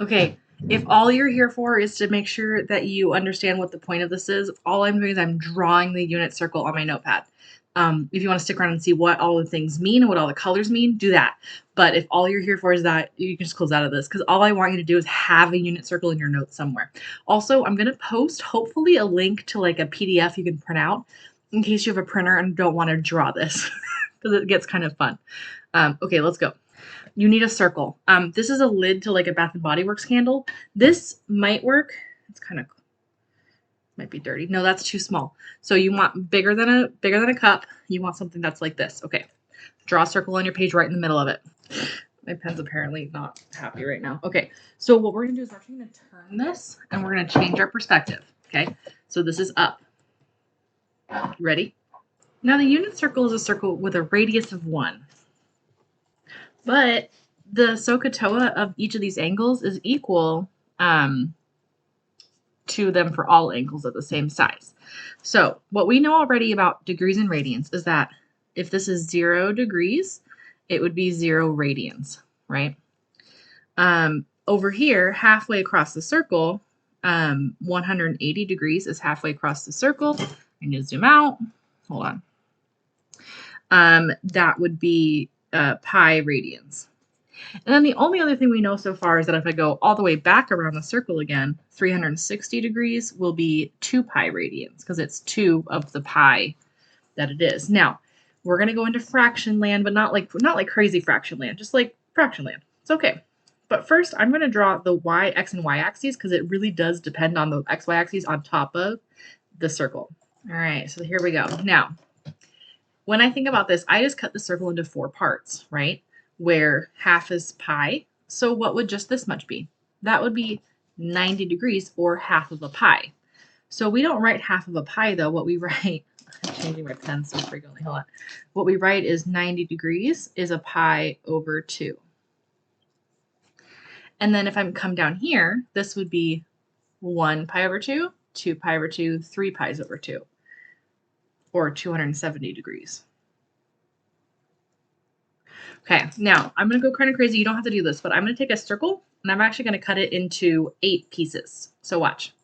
Okay, if all you're here for is to make sure that you understand what the point of this is, all I'm doing is I'm drawing the unit circle on my notepad. If you want to stick around and see what all the things mean and what all the colors mean, do that. But if all you're here for is that, you can just close out of this because all I want you to do is have a unit circle in your notes somewhere. Also, I'm going to post hopefully a link to like a PDF you can print out in case you have a printer and don't want to draw this because it gets kind of fun. Okay, let's go. You need a circle. This is a lid to like a Bath and Body Works candle. This might work. It's kind of might be dirty. No, that's too small. So you want bigger than a cup. You want something that's like this. Okay. Draw a circle on your page right in the middle of it. My pen's apparently not happy right now. Okay. So what we're going to do is we're actually going to turn this and we're going to change our perspective. Okay. So this is up. Ready? Now the unit circle is a circle with a radius of 1. But the SOHCAHTOA of each of these angles is equal to them for all angles of the same size. So what we know already about degrees and radians is that if this is 0 degrees, it would be 0 radians, right? Over here, halfway across the circle, 180 degrees is halfway across the circle. I need to zoom out. Hold on. That would be pi radians. And then the only other thing we know so far is that if I go all the way back around the circle again, 360 degrees will be 2 pi radians because it's 2 of the pi that it is. Now, we're going to go into fraction land, but not like crazy fraction land, just like fraction land. It's okay. But first, I'm going to draw the y, x, and y axes because it really does depend on the x, y axes on top of the circle. All right, so here we go. Now, when I think about this, I just cut the circle into 4 parts, right? Where half is pi. So what would just this much be? That would be 90 degrees or half of a pi. So we don't write half of a pi though. What we write, I'm changing my pen so frequently, hold on. What we write is 90 degrees is a pi over 2. And then if I come down here, this would be 1 pi over 2, 2 pi over 2, 3 pi's over 2, or 270 degrees. Okay, now I'm going to go kind of crazy. You don't have to do this, but I'm going to take a circle and I'm actually going to cut it into 8 pieces. So watch.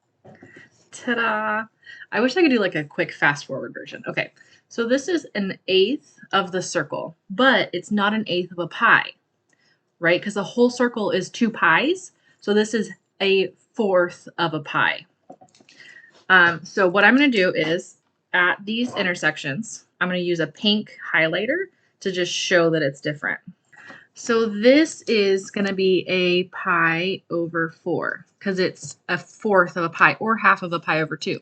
Ta-da! I wish I could do like a quick fast forward version. Okay, so this is an 1/8 of the circle, but it's not an 1/8 of a pi, right? Because the whole circle is 2 pi's. So this is a 1/4 of a pi. So what I'm going to do is at these intersections, I'm going to use a pink highlighter to just show that it's different. So this is going to be a pi over 4 because it's a 1/4 of a pi or half of a pi over 2.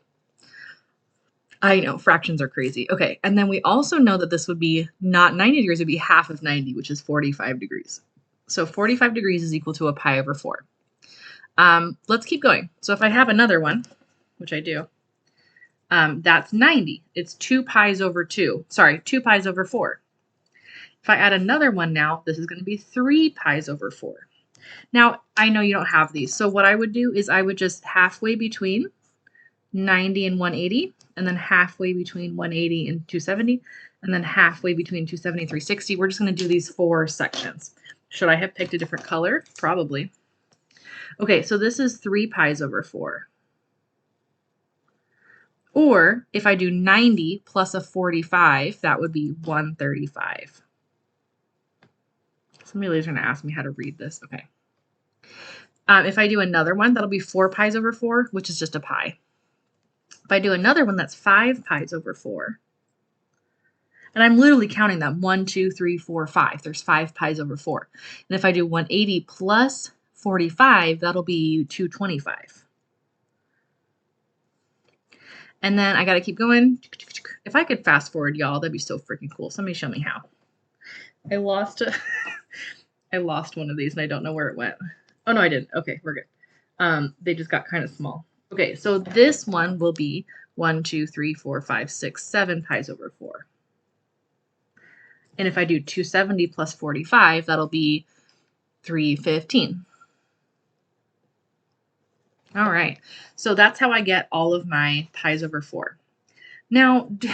I know, fractions are crazy. Okay, and then we also know that this would be not 90 degrees, it would be half of 90, which is 45 degrees. So 45 degrees is equal to a pi over 4. Let's keep going. So if I have another one, which I do, that's 90. It's 2 pi's over 2. Sorry, 2 pi's over 4. If I add another one now, this is going to be 3 pi's over 4. Now, I know you don't have these, so what I would do is I would just halfway between 90 and 180, and then halfway between 180 and 270, and then halfway between 270 and 360. We're just going to do these 4 sections. Should I have picked a different color? Probably. Okay, so this is 3 pi's over 4. Or if I do 90 plus a 45, that would be 135. Somebody is going to ask me how to read this. Okay. If I do another one, that'll be 4 pi's over 4, which is just a pi. If I do another one, that's 5 pi's over 4. And I'm literally counting them. 1, 2, 3, 4, 5. There's 5 pi's over 4. And if I do 180 plus 45, that'll be 225. And then I got to keep going. If I could fast forward, y'all, that'd be so freaking cool. Somebody show me how. I lost one of these and I don't know where it went. Oh, no, I didn't. Okay, we're good. They just got kind of small. Okay, so this one will be 1, 2, 3, 4, 5, 6, 7 pi's over 4. And if I do 270 plus 45, that'll be 315. All right, so that's how I get all of my pi's over 4. Now, do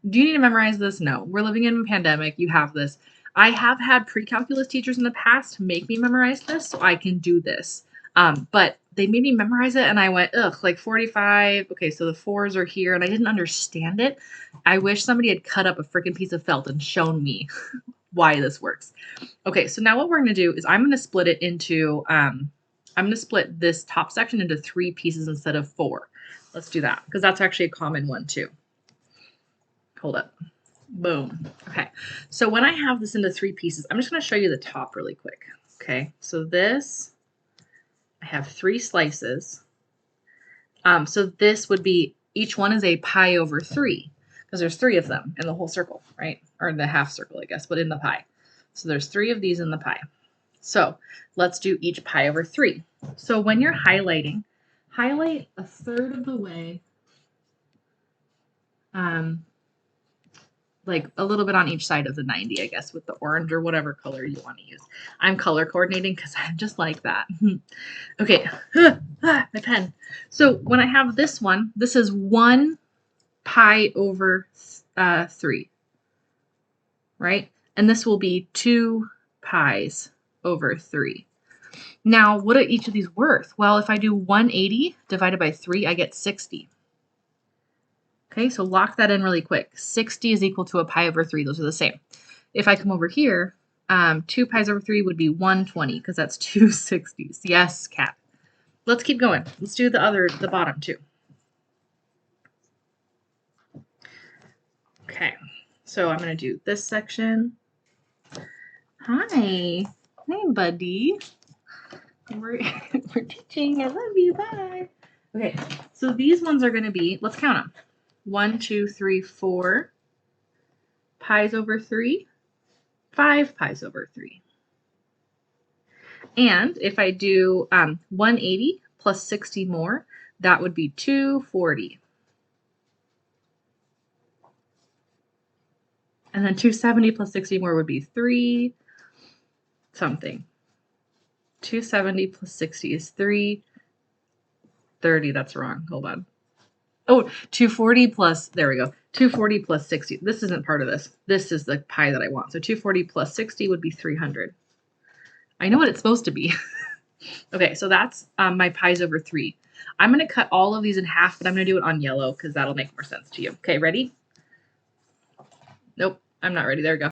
you need to memorize this? No, we're living in a pandemic. You have this. I have had pre-calculus teachers in the past make me memorize this so I can do this. But they made me memorize it, and I went, ugh, like 45. Okay, so the 4s are here, and I didn't understand it. I wish somebody had cut up a freaking piece of felt and shown me why this works. Okay, so now what we're going to do is I'm going to split it into, I'm going to split this top section into 3 pieces instead of 4. Let's do that, because that's actually a common one too. Hold up. Boom. Okay, so when I have this into 3 pieces, I'm just going to show you the top really quick. Okay, so this, I have 3 slices. So this would be, each one is a pi over 3, because there's 3 of them in the whole circle, right? Or in the half circle, I guess, but in the pie. So there's 3 of these in the pie. So let's do each pi over 3. So when you're highlighting, highlight a third of the way, like a little bit on each side of the 90, I guess, with the orange or whatever color you want to use. I'm color coordinating because I'm just like that. Okay, my pen. So when I have this one, this is 1 pi over 3, right? And this will be 2 pi's over 3. Now, what are each of these worth? Well, if I do 180 divided by 3, I get 60. Okay, so lock that in really quick. 60 is equal to a pi over 3. Those are the same. If I come over here, 2 pi's over 3 would be 120 because that's 2 60s. Yes, Kat. Let's keep going. Let's do the bottom too. Okay, so I'm going to do this section. Hi, buddy. We're teaching. I love you. Bye. Okay, so these ones are going to be, let's count them. 1, 2, 3, 4 pi's over 3, 5 pi's over 3. And if I do 180 plus 60 more, that would be 240. And then 270 plus 60 more would be 3 something. 270 plus 60 is 330. That's wrong. Hold on. Oh, 240 plus, there we go. 240 plus 60. This isn't part of this. This is the pi that I want. So 240 plus 60 would be 300. I know what it's supposed to be. Okay, so that's my pi's over 3. I'm going to cut all of these in half, but I'm going to do it on yellow because that'll make more sense to you. Okay, ready? Nope, I'm not ready. There we go.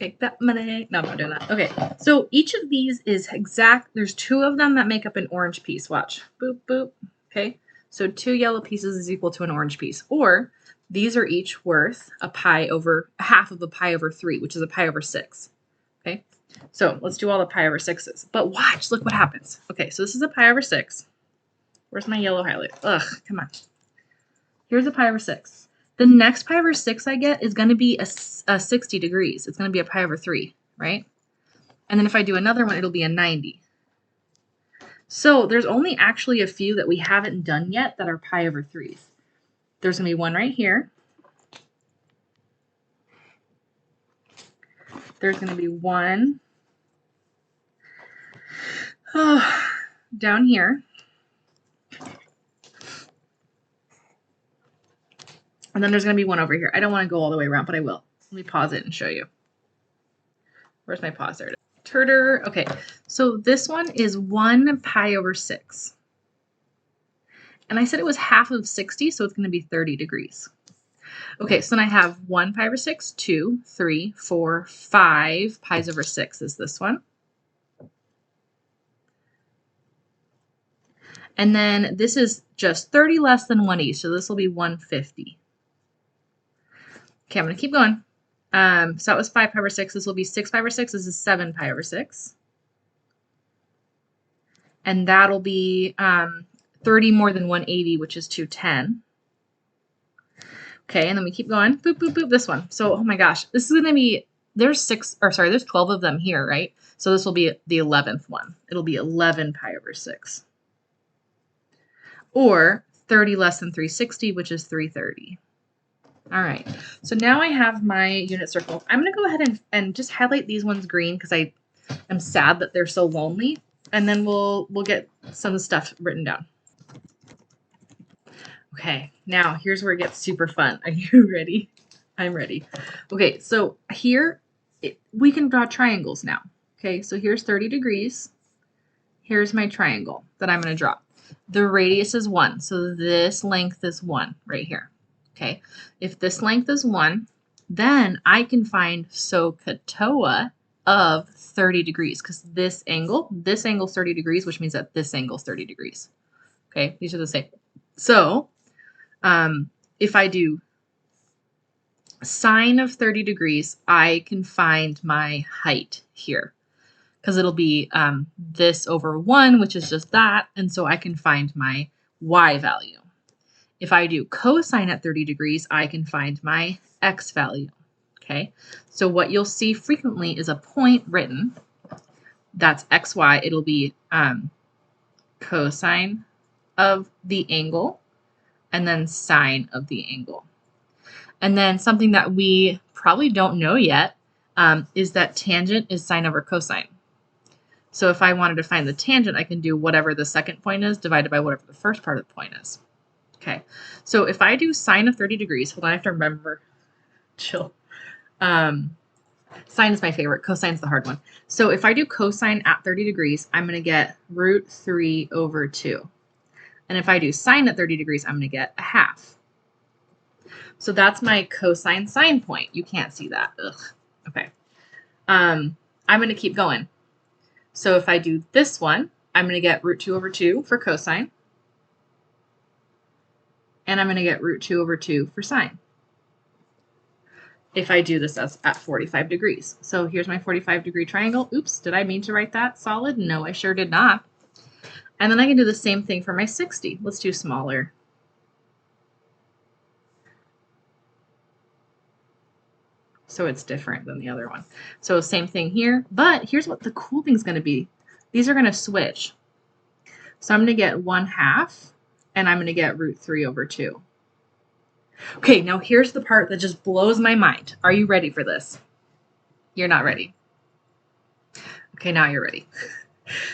Make that money. No, I'm not doing that. Okay, so each of these is exact. There's 2 of them that make up an orange piece. Watch. Boop, boop. Okay, so 2 yellow pieces is equal to an orange piece. Or these are each worth a pi over, half of a pi over 3, which is a pi over 6. Okay, so let's do all the pi over 6s. But watch, look what happens. Okay, so this is a pi over 6. Where's my yellow highlight? Ugh, come on. Here's a pi over 6. The next pi over 6 I get is going to be a 60 degrees. It's going to be a pi over 3, right? And then if I do another one, it'll be a 90. So there's only actually a few that we haven't done yet that are pi over 3s. There's going to be one right here. There's going to be one down here. And then there's going to be one over here. I don't want to go all the way around, but I will. Let me pause it and show you. Where's my pause? There it is. Turtle. Okay, so this one is 1 pi over 6. And I said it was half of 60, so it's going to be 30 degrees. Okay, so then I have 1 pi over 6, 2, 3, 4, 5 pi's over 6 is this one. And then this is just 30 less than 180, so this will be 150. Okay, I'm going to keep going. So that was 5 pi over 6. This will be 6 pi over 6. This is 7 pi over 6. And that'll be 30 more than 180, which is 210. Okay, and then we keep going. Boop, boop, boop, this one. So, oh my gosh, this is going to be, there's 12 of them here, right? So this will be the 11th one. It'll be 11 pi over 6. Or 30 less than 360, which is 330. All right, so now I have my unit circle. I'm going to go ahead and just highlight these ones green because I am sad that they're so lonely. And then we'll get some stuff written down. Okay, now here's where it gets super fun. Are you ready? I'm ready. Okay, so here we can draw triangles now. Okay, so here's 30 degrees. here's my triangle that I'm going to draw. The radius is 1, so this length is 1 right here. Okay, if this length is 1, then I can find SOHCAHTOA of 30 degrees because this angle is 30 degrees, which means that this angle is 30 degrees. Okay, these are the same. So if I do sine of 30 degrees, I can find my height here because it'll be this over 1, which is just that, and so I can find my y value. If I do cosine at 30 degrees, I can find my x value. Okay, so what you'll see frequently is a point written. That's xy. It'll be cosine of the angle and then sine of the angle. And then something that we probably don't know yet is that tangent is sine over cosine. So if I wanted to find the tangent, I can do whatever the second point is divided by whatever the first part of the point is. Okay, so if I do sine of 30 degrees, hold on, I have to remember, chill. Sine is my favorite, cosine's the hard one. So if I do cosine at 30 degrees, I'm going to get root 3 over 2. And if I do sine at 30 degrees, I'm going to get a half. So that's my cosine sine point. You can't see that. Ugh. Okay. I'm going to keep going. So if I do this one, I'm going to get root 2 over 2 for cosine. And I'm going to get root 2 over 2 for sine. If I do this as at 45 degrees. So here's my 45-degree triangle. Oops, did I mean to write that solid? No, I sure did not. And then I can do the same thing for my 60. Let's do smaller. So it's different than the other one. So same thing here, but here's what the cool thing is going to be. These are going to switch. So I'm going to get 1/2, and I'm going to get root 3 over 2. Okay, now here's the part that just blows my mind. Are you ready for this? You're not ready. Okay, now you're ready.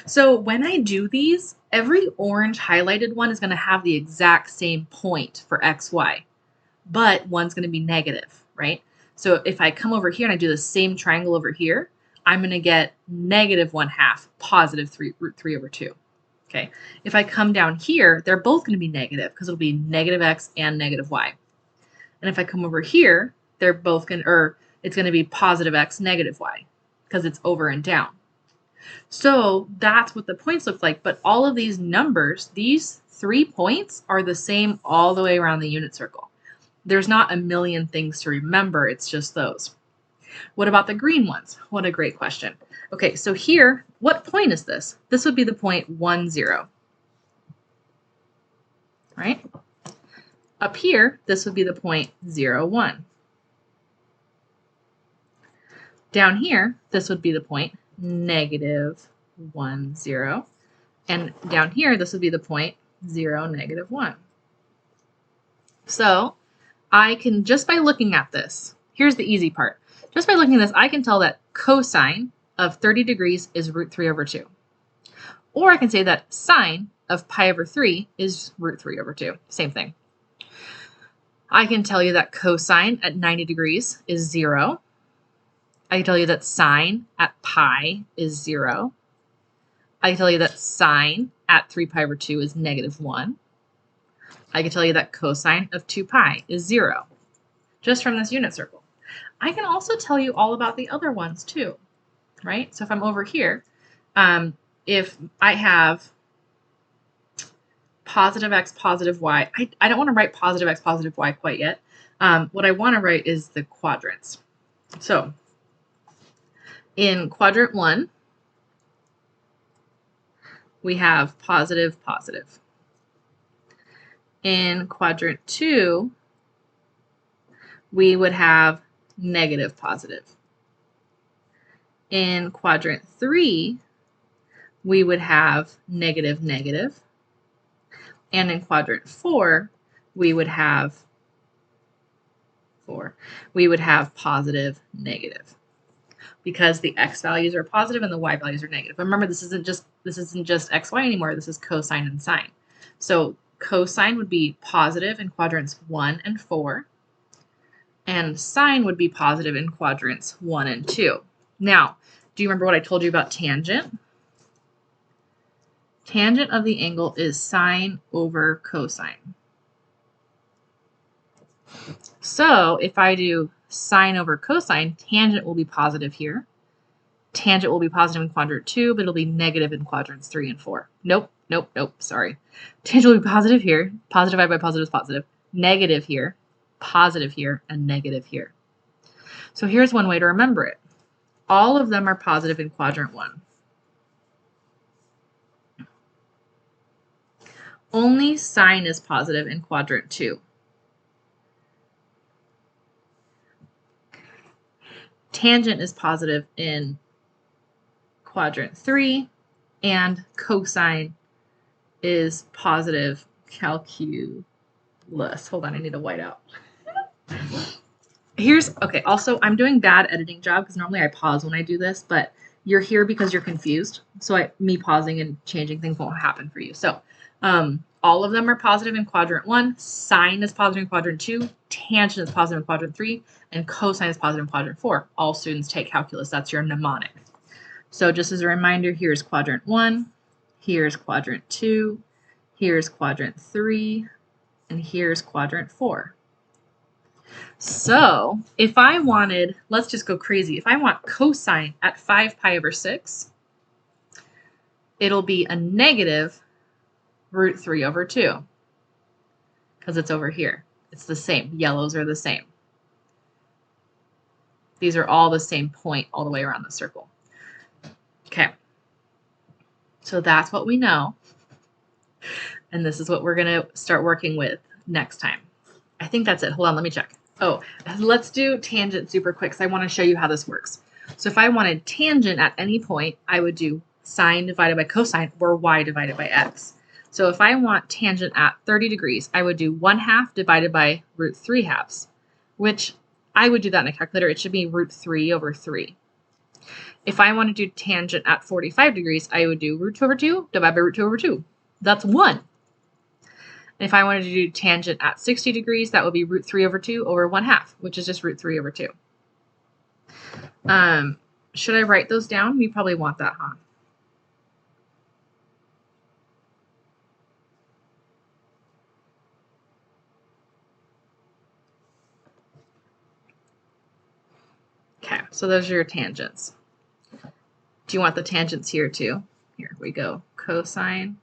So when I do these, every orange highlighted one is going to have the exact same point for x, y, but one's going to be negative, right? So if I come over here and I do the same triangle over here, I'm going to get negative 1/2, positive root 3 over 2. Okay. If I come down here, they're both going to be negative because it'll be negative x and negative y. And if I come over here, they're both going to, or it's going to be positive x, negative y, because it's over and down. So that's what the points look like. But all of these numbers, these 3 points are the same all the way around the unit circle. There's not a million things to remember. It's just those. What about the green ones? What a great question. Okay, so here, what point is this? This would be the point 1, 0. Right? Up here, this would be the point 0, 1. Down here, this would be the point negative 1, 0. And down here, this would be the point 0, negative 1. So I can, just by looking at this, here's the easy part. Just by looking at this, I can tell that cosine of 30 degrees is root 3 over 2. Or I can say that sine of pi over 3 is root 3 over 2. Same thing. I can tell you that cosine at 90 degrees is 0. I can tell you that sine at pi is 0. I can tell you that sine at 3 pi over 2 is negative 1. I can tell you that cosine of 2 pi is 0, just from this unit circle. I can also tell you all about the other ones too, right? So if I'm over here, if I have positive x, positive y, I don't want to write positive x, positive y quite yet. What I want to write is the quadrants. So in quadrant 1, we have positive, positive. In quadrant 2, we would have negative, positive. In quadrant 3, we would have negative, negative. And in quadrant 4, we would have positive, negative. Because the x values are positive and the y values are negative. But remember, this isn't just xy anymore. This is cosine and sine. So cosine would be positive in quadrants 1 and 4. And sine would be positive in quadrants 1 and 2. Now, do you remember what I told you about tangent? Tangent of the angle is sine over cosine. So if I do sine over cosine, tangent will be positive here. Tangent will be positive in quadrant 2, but it'll be negative in quadrants 3 and 4. Nope, sorry. Tangent will be positive here. Positive divided by positive is positive. Negative here, and negative here. So here's one way to remember it. All of them are positive in quadrant 1. Only sine is positive in quadrant 2. Tangent is positive in quadrant 3, and cosine is positive calculus. Hold on, I need a whiteout. Okay, also I'm doing bad editing job because normally I pause when I do this, but you're here because you're confused. So me pausing and changing things won't happen for you. So all of them are positive in quadrant 1, sine is positive in quadrant 2, tangent is positive in quadrant 3, and cosine is positive in quadrant 4. All students take calculus. That's your mnemonic. So just as a reminder, here's quadrant 1, here's quadrant 2, here's quadrant 3, and here's quadrant 4. So if I wanted, let's just go crazy. If I want cosine at 5 pi over 6, it'll be a negative root 3 over 2 because it's over here. It's the same. Yellows are the same. These are all the same point all the way around the circle. Okay. So that's what we know. And this is what we're going to start working with next time. I think that's it. Hold on, let me check. Oh, let's do tangent super quick because I want to show you how this works. So if I wanted tangent at any point, I would do sine divided by cosine or y divided by x. So if I want tangent at 30 degrees, I would do 1/2 divided by root 3/2, which I would do that in a calculator. It should be root 3 over 3. If I want to do tangent at 45 degrees, I would do root 2 over 2 divided by root 2 over 2. That's 1. And if I wanted to do tangent at 60 degrees, that would be root 3 over 2 over 1/2, which is just root 3 over 2. Should I write those down? You probably want that, huh? Okay, so those are your tangents. Do you want the tangents here too? Here we go. Cosine,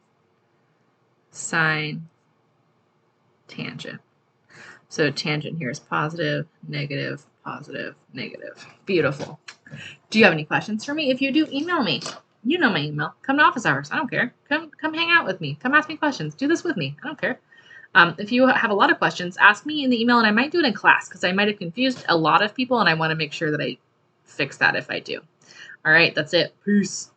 sine, tangent. So tangent here is positive, negative, positive, negative. Beautiful. Do you have any questions for me? If you do, email me. You know my email. Come to office hours. I don't care. Come hang out with me. Come ask me questions. Do this with me. I don't care. If you have a lot of questions, ask me in the email, and I might do it in class because I might have confused a lot of people, and I want to make sure that I fix that if I do. All right, that's it. Peace.